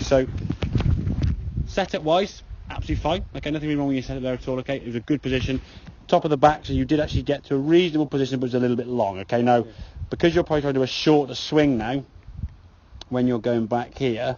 So setup wise, absolutely fine. Okay, nothing wrong with your setup there at all. Okay, it was a good position, top of the back, so you did actually get to a reasonable position, but it was a little bit long. Okay, now because you're probably trying to do a shorter swing now, when you're going back here,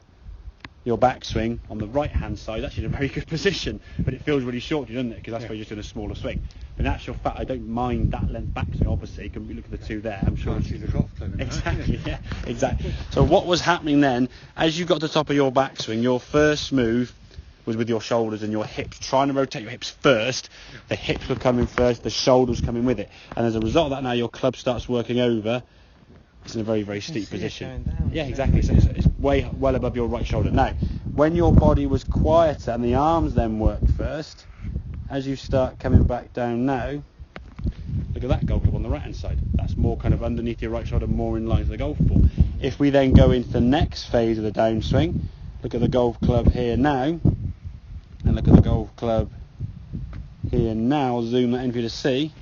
your backswing on the right hand side is actually in a very good position, but it feels really short, doesn't it? Because that's where you're just doing a smaller swing. But in actual fact, I don't mind that length backswing. Obviously, you can look at the two there. I'm sure. She's a golf club. Exactly. Yeah. Exactly. So what was happening then, as you got to the top of your backswing, your first move was with your shoulders and your hips, trying to rotate your hips first. The hips were coming first, the shoulders coming with it, and as a result of that, now your club starts working over. It's in a very, very steep position. Yeah, exactly. So it's way well above your right shoulder. Now, when your body was quieter and the arms then worked first, as you start coming back down now, look at that golf club on the right hand side. That's more kind of underneath your right shoulder, more in line with the golf ball. If we then go into the next phase of the downswing, look at the golf club here now, and look at the golf club here now. I'll zoom that in for you to see.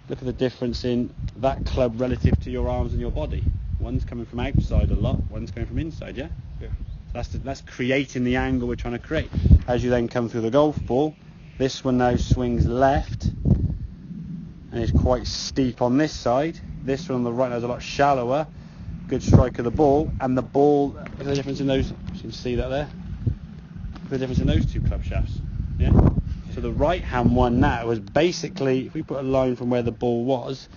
Look at the difference in that club relative to your arms and your body. One's coming from outside a lot, one's coming from inside, yeah? Yeah. So that's creating the angle we're trying to create. As you then come through the golf ball, this one now swings left, and it's quite steep on this side. This one on the right is a lot shallower. Good strike of the ball, and the ball, look at the difference in those, you can see that there. Look at the difference in those two club shafts, yeah? So the right hand one now is basically, if we put a line from where the ball was,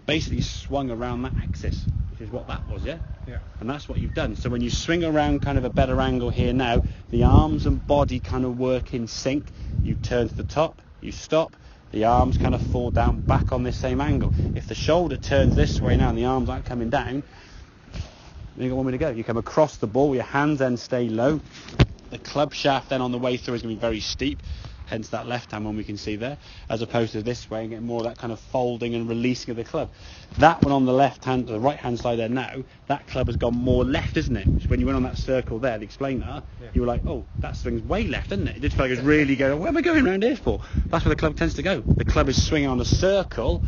basically swung around that axis, which is what that was, yeah? Yeah. And that's what you've done. So when you swing around kind of a better angle here now, the arms and body kind of work in sync. You turn to the top, you stop, the arms kind of fall down back on this same angle. If the shoulder turns this way now and the arms aren't coming down, then you've got one way to go. You come across the ball, your hands then stay low. The club shaft then on the way through is going to be very steep. Hence that left hand one we can see there, as opposed to this way and getting more of that kind of folding and releasing of the club. That one on the left hand, the right hand side there now, that club has gone more left, isn't it? Which when you went on that circle there, the explainer, you were like, oh, that swing's way left, isn't it? It did feel like it was really going, where am I going around here for? That's where the club tends to go. The club is swinging on a circle,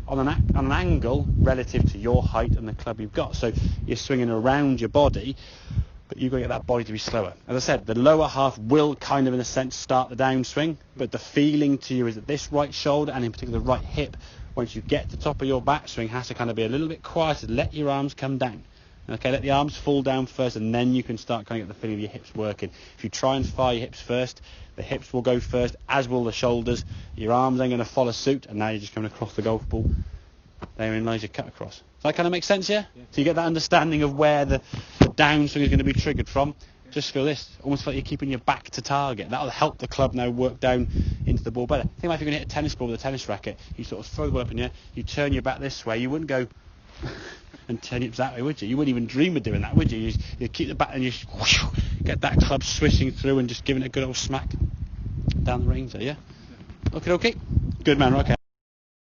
on an angle relative to your height and the club you've got. So you're swinging around your body, but you've got to get that body to be slower. As I said, the lower half will kind of, in a sense, start the downswing, but the feeling to you is that this right shoulder, and in particular the right hip, once you get to the top of your backswing, has to kind of be a little bit quieter. Let your arms come down. Okay, let the arms fall down first, and then you can start kind of get the feeling of your hips working. If you try and fire your hips first, the hips will go first, as will the shoulders. Your arms then going to follow suit, and now you're just coming across the golf ball. Therein lies your cut across. Does that kind of make sense, yeah? So you get that understanding of where the downswing is going to be triggered from. Just feel this, almost like you're keeping your back to target. That'll help the club now work down into the ball better. Think about if you're going to hit a tennis ball with a tennis racket, you sort of throw the ball up in the air, you turn your back this way, you wouldn't go and turn it that way, would you? You wouldn't even dream of doing that, would you? You keep the back and you get that club swishing through and just giving it a good old smack down the range there, yeah? Okay. Good man, okay.